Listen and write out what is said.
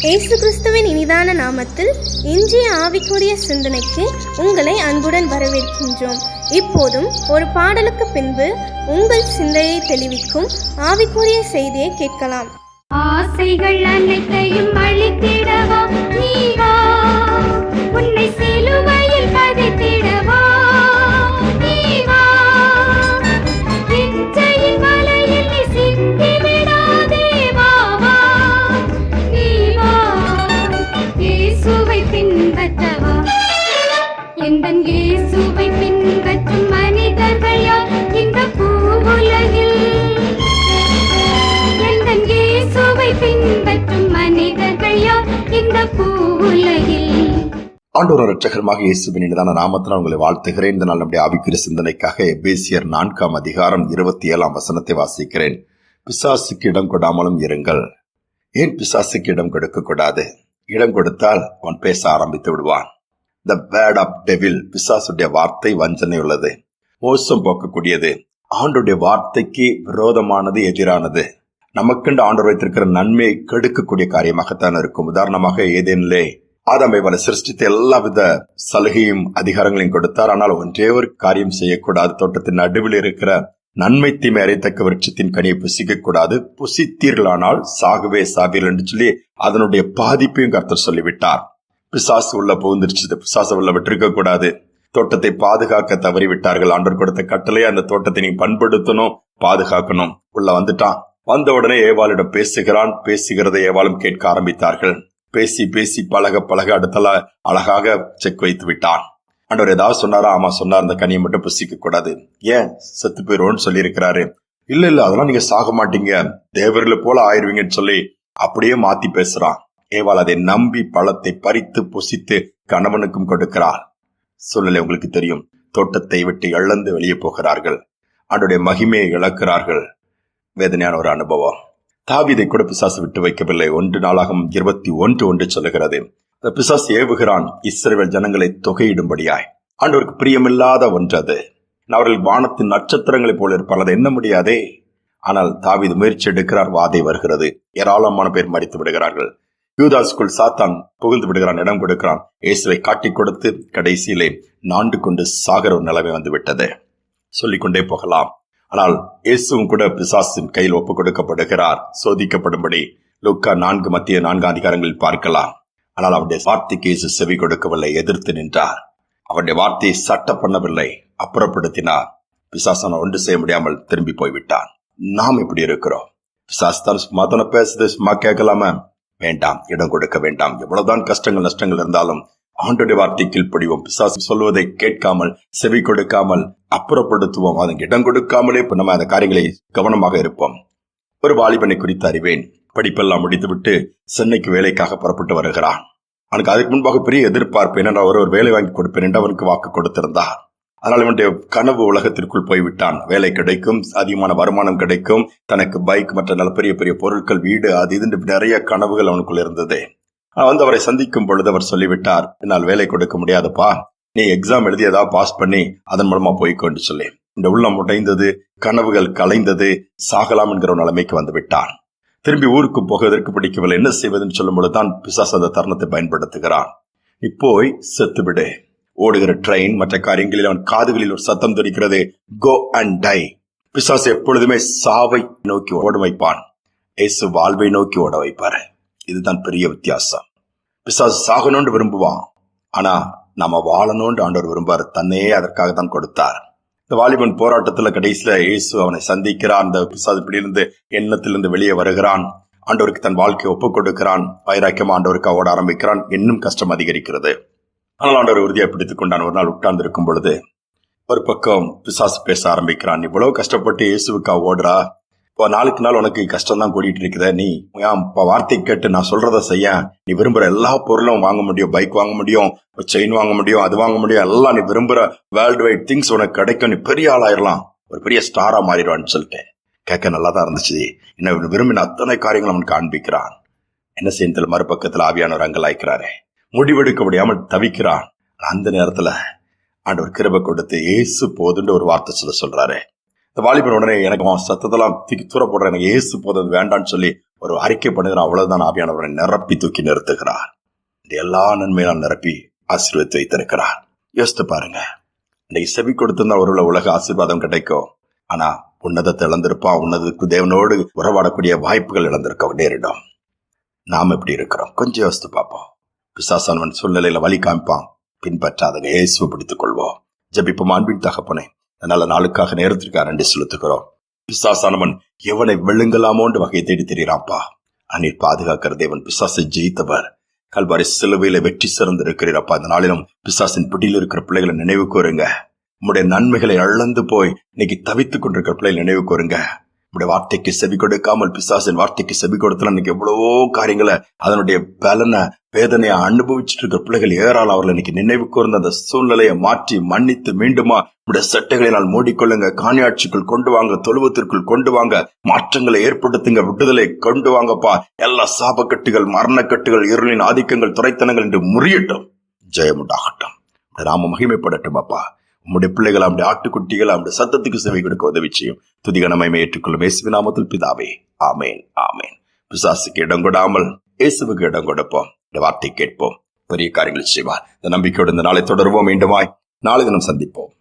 இயேசு கிறிஸ்துவின் இனிதான நாமத்தில் இன்றைய ஆவிக்குரிய சிந்தனைக்கு உங்களை அன்புடன் வரவேற்கின்றோம். இப்போதும் ஒரு பாடலுக்கு பின்பு உங்கள் சிந்தையை தெளிவிக்கும் ஆவிக்குரிய செய்தியை கேட்கலாம். ஆசைகள் அனைத்தையும் அழித்திடவா நீ வா, உன்னை சிலுவையில் பதித்திடவா நீ வா, இச்சையின் வலையில் நீ சிக்கி விடாதே வா வா நீ வா, இயேசுவை பின்பற்றவா. எந்தன் இயேசுவை பின்பற்றும் மனிதர்கள் யார் இந்த பூவுலகில்? பின்பற்றும் மனிதர்கள் யார் இந்த பூவுலகில்? ஆண்டவர் இரட்சகருமாக இயேசுவின் இனிதான நாமத்தினால் உங்களை வாழ்த்துகிறேன். இந்த நாள் நம்முடைய ஆவிக்குரிய சிந்தனைக்காக எபேசியர் 4:27 வாசிக்கிறேன். பிசாசுக்கு இடம் கொடாமலும் இருங்கள். ஏன் பிசாசுக்கு இடம் கொடுக்க கூடாது? இடம் கொடுத்தால் அவன் பேச ஆரம்பித்து விடுவான். த வேர்ட் ஆஃப் டெவில், பிசாசுடைய வார்த்தை வஞ்சனை உள்ளது, மோசம் போக்கக்கூடியது, ஆண்டோடைய வார்த்தைக்கு விரோதமானது, எதிரானது. நமக்கென்று ஆண்டவர் வைத்திருக்கிற நன்மையை கெடுக்கக்கூடிய காரியமாகத்தான் இருக்கும். உதாரணமாக ஏதேனிலே ஆதாமை வரை சிருஷ்டித்த எல்லாவித சலுகையும் அதிகாரங்களையும் கொடுத்தார். ஆனால் ஒன்றே ஒரு காரியம் செய்யக்கூடாது. தோட்டத்தின் நடுவில் இருக்கிற நன்மை தீமை அறியத்தக்க விருட்சத்தின் கனியை புசிக்க கூடாது. புசித்தீர்களானால் சாகவே சாவீர்கள் என்று சொல்லி அதனுடைய பாதிப்பையும் கர்த்தர் சொல்லிவிட்டார். பிசாசு உள்ள புகுந்துருச்சு. பிசாசு உள்ள விட்டிருக்க கூடாது. தோட்டத்தை பாதுகாக்க தவறிவிட்டார்கள். ஆண்டவர் கொடுத்த கட்டளையை அந்த தோட்டத்தை நீங்க பண்படுத்தணும், பாதுகாக்கணும். உள்ள வந்துட்டான். வந்த உடனே ஏவாளிடம் பேசுகிறான். பேசுகிறதை ஏவாளும் கேட்க ஆரம்பித்தார்கள். பேசி பேசி பழக பழக அடுத்தல அழகாக செக் வைத்து விட்டான். ஆண்டவர் ஏதாவது சொன்னாரா? ஆமா சொன்னார். அந்த கனியை மட்டும் புசிக்க கூடாது. ஏன்? செத்து போயிடுவோன்னு சொல்லி இருக்கிறாரு. இல்ல அதெல்லாம் நீங்க சாக மாட்டீங்க, தேவர்களை போல ஆயிருவீங்கன்னு சொல்லி அப்படியே மாத்தி பேசுறான். ஏவாள் அதை நம்பி பழத்தை பறித்து புசித்து கணவனுக்கும் கொடுக்கிறார். சூழ்நிலை உங்களுக்கு தெரியும். தோட்டத்தை விட்டு இழந்து வெளியே போகிறார்கள். ஆண்டவருடைய மகிமையை இழக்கிறார்கள். வேதனையான ஒரு அனுபவம். தாவீதை கூட பிசாசு விட்டு வைக்கவில்லை. 1 நாளாகமம் 21:1 சொல்லுகிறது. பிசாசு ஏவுகிறான் இஸ்ரவேல் ஜனங்களை தொகையிடும்படியாய். ஆண்டவருக்கு பிரியமில்லாத ஒன்று அது. அவர்கள் வானத்தின் நட்சத்திரங்களைப் போல இருப்பார். அதை எண்ண முடியாதே. ஆனால் தாவீது முயற்சி எடுக்கிறார். வாதை வருகிறது. ஏராளமான பேர் மரித்து விடுகிறார்கள். யூதாசுக்குள் சாத்தான் புகுந்து விடுகிறான், இடம் கொடுக்கிறான். இயேசுவை காட்டிக் கொடுத்து கடைசியிலே நாண்டு கொண்டு சாகர ஒரு நிலைமை வந்து விட்டது. சொல்லிக்கொண்டே போகலாம். ஆனால் இயேசுவும் கூட பிசாசின் கையில் ஒப்புக் கொடுக்கப்படுகிறார், சோதிக்கப்படும்படி. லூக்கா 4:4 பார்க்கலாம். ஆனால் அவருடைய வார்த்தைக்கு இயேசு செவி கொடுக்கவில்லை, எதிர்த்து நின்றார். அவருடைய வார்த்தையை சட்ட பண்ணவில்லை, அப்புறப்படுத்தினார். பிசாசனை ஒன்று செய்ய முடியாமல் திரும்பி போய்விட்டான். நாம் எப்படி இருக்கிறோம்? பிசாசு தான் சும்மா தானே பேசுது, சும்மா கேட்கலாம? வேண்டாம், இடம் கொடுக்க வேண்டாம். எவ்வளவுதான் கஷ்டங்கள் நஷ்டங்கள் இருந்தாலும் ஆண்டோடைய வார்த்தை கீழ்ப்படிவோம். பிசாசு சொல்வதை கேட்காமல் செவி கொடுக்காமல் அப்புறப்படுத்துவோம். அதற்கு இடம் கொடுக்காமலே நம்ம அந்த காரியங்களை கவனமாக இருப்போம். ஒரு வாலிபனை குறித்து அறிவேன். படிப்பெல்லாம் முடித்துவிட்டு சென்னைக்கு வேலைக்காக புறப்பட்டு வருகிறான். அவனுக்கு அதுக்கு முன்பாக பெரிய எதிர்பார்ப்பு. என்னென்ன ஒரு வேலை வாங்கி கொடுப்பேன் என்று அவனுக்கு வாக்கு கொடுத்திருந்தார். அதனால் இவனுடைய கனவு உலகத்திற்குள் போய்விட்டான். வேலை கிடைக்கும், அதிகமான வருமானம் கிடைக்கும், தனக்கு பைக் மற்ற நல்ல பெரிய பெரிய பொருட்கள், வீடு, அது இது நிறைய கனவுகள் அவனுக்குள் இருந்தது. அவரை சந்திக்கும் பொழுது அவர் சொல்லிவிட்டார், என்னால் வேலை கொடுக்க முடியாதுப்பா, நீ எக்ஸாம் எழுதி ஏதாவது பாஸ் பண்ணி அதன் மூலமா போய்க்கொண்டு சொல்லி. இந்த உள்ளம் உடைந்தது, கனவுகள் கலைந்தது, சாகலாம் என்கிற ஒரு நிலைமைக்கு வந்து விட்டான். திரும்பி ஊருக்கு போவதற்கு பிடிக்கவில்லை. என்ன செய்வதுன்னு சொல்லும் பொழுதுதான் பிசாசு அந்த தருணத்தை பயன்படுத்துகிறான். நீ போய் செத்துவிடு. ஓடுகிற ட்ரெயின் மற்ற காரியங்களில் அவன் காதுகளில் ஒரு சத்தம் தெரிக்கிறது, கோ அண்ட் டை. பிசாசு எப்பொழுதுமே சாவை நோக்கி ஓட வைப்பான். இயேசு வாழ்வை நோக்கி ஓட வைப்பாரு. இதுதான் பெரிய வித்தியாசம். பிசாசு சாகணும்னு விரும்புவான், ஆனா நாம வாழணும்னு ஆண்டவர் விரும்பாரு. தன்னையே அதற்காக தான் கொடுத்தார். இந்த வாலிபன் போராட்டத்துல கடைசியில இயேசு அவனை சந்திக்கிறான். அந்த பிசாசு இப்படியிருந்து எண்ணத்திலிருந்து வெளியே வருகிறான். ஆண்டவருக்கு தன் வாழ்க்கையை ஒப்புக் கொடுக்கிறான். வைராக்கியமா ஆண்டவருக்கு ஓட ஆரம்பிக்கிறான். இன்னும் கஷ்டம் அதிகரிக்கிறது. ஆனால் ஆண்டவர் உறுதியை பிடித்துக் கொண்டான். ஒரு நாள் உட்கார்ந்து இருக்கும் பொழுது ஒரு பக்கம் பிசாசு பேச ஆரம்பிக்கிறான். இவ்வளவு கஷ்டப்பட்டு இயேசுவுக்கா ஓடுறா, இப்போ நாளுக்கு நாள் உனக்கு கஷ்டம் தான் கூடிட்டு இருக்குத, நீ இப்போ வார்த்தை கேட்டு நான் சொல்றத செய்ய, நீ விரும்புற எல்லா பொருளும் வாங்க முடியும், பைக் வாங்க முடியும், செயின் வாங்க முடியும், அது வாங்க முடியும், எல்லாம் நீ விரும்புற வேர்ல்டு வைட் திங்ஸ் உனக்கு கிடைக்கும், நீ பெரிய ஆளாயிரலாம், ஒரு பெரிய ஸ்டாரா மாறிடுவான்னு சொல்லிட்டு கேட்க நல்லா தான் இருந்துச்சு. என்ன விரும்பின அத்தனை காரியங்கள் அவனுக்கு காண்பிக்கிறான். என்ன செய்யறதுல மறுபக்கத்துல ஆவியானவர் அங்கலாய்க்கிறாரு. முடிவெடுக்க முடியாமல் தவிக்கிறான். அந்த நேரத்துல ஆண்டவர் கிருபை கொடுத்து இயேசு போதுன்னு ஒரு வார்த்தை சொல்றாரு. இந்த வாலிபன் உடனே எனக்கு சத்தத்தெல்லாம் தூக்கி தூர போடுற, எனக்கு இயேசு போதும் வேண்டான்னு சொல்லி ஒரு அறிக்கை பண்ணுகிறான், அவ்வளவுதான் ஆவியானவரை நிரப்பி தூக்கி நிறுத்துகிறார். இந்த எல்லா நன்மையால் நிரப்பி ஆசீர்வதித்து வைத்திருக்கிறார். யோசித்து பாருங்க, இன்னைக்கு செவி கொடுத்திருந்தா ஒரு உலக ஆசீர்வாதம் கிடைக்கும். ஆனா உன்னதத்தை இழந்திருப்பான். உன்னதத்துக்கு தேவனோடு உறவாடக்கூடிய வாய்ப்புகள் இழந்திருக்க நேரிடும். நாம் எப்படி இருக்கிறோம் கொஞ்சம் யோசித்து பார்ப்போம். பிசாசானவன் சூழ்நிலையில வழி காமிப்பான், பின்பற்றாதங்க. இயேசுவை பிடித்துக் கொள்வோம். ஜெபிப்போம். அன்பின் தகப்பனே, நல்ல நாளுக்காக நேரத்திற்காக நன்றி செலுத்துகிறோம். பிசாசானவன் எவனை விழுங்கலாமோன்ற வகையை தேடி தெரிகிறான்ப்பா. அந்நீர் பாதுகாக்கிற தேவன், பிசாசை ஜெயித்தவர், கல்வாரி சிலுவையில வெற்றி சிறந்திருக்கிறீரப்பா. இந்த நாளிலும் பிசாசின் பிடியில் இருக்கிற பிள்ளைகளை நினைவு கூறுங்க. உம்முடைய நன்மைகளை இழந்து போய் இன்னைக்கு தவித்துக் கொண்டிருக்கிற பிள்ளைகளை நினைவு கூறுங்க. உடைய வார்த்தைக்கு செவி கொடுக்காமல் பிசாசின் வார்த்தைக்கு செவி கொடுத்தல இன்னைக்கு எவ்வளவோ காரியங்களை, அதனுடைய பலனை, வேதனையை அனுபவிச்சுட்டு இருக்கிற பிள்ளைகள் ஏறால் அவர்களை இன்னைக்கு நினைவு கூர்ந்த அந்த சூழ்நிலையை மாற்றி மன்னித்து மீண்டுமா உடைய சட்டைகளினால் மூடிக்கொள்ளுங்க. காணியாட்சிக்குள் கொண்டு வாங்க, தொழுவத்திற்குள் கொண்டு வாங்க, மாற்றங்களை ஏற்படுத்துங்க, விடுதலை கொண்டு வாங்கப்பா. எல்லா சாபக்கட்டுகள், மரணக்கட்டுகள், இருளின் ஆதிக்கங்கள், துரைத்தனங்கள் என்று முறியட்டும். ஜெயமுண்டாகட்டும். நாம மகிமைப்படட்டும் அப்பா. உம்முடைய பிள்ளைகள், நம்முடைய ஆட்டுக்குட்டிகள், நம்முடைய சத்தத்துக்கு செவி கொடுக்க உதவி செய்யும். துதிகனமையை ஏற்றுக்கொள்ளும் இயேசுவின் நாமத்தில் பிதாவே, ஆமேன், ஆமேன். பிசாசுக்கு இடம் கொடாமல் இயேசுவுக்கு இடம் கொடுப்போம். இந்த வார்த்தை கேட்போம், பெரிய காரியங்களை செய்வார். இந்த நம்பிக்கையோடு இந்த நாளை தொடருவோம். மீண்டுமாய் நாளை தினம் சந்திப்போம்.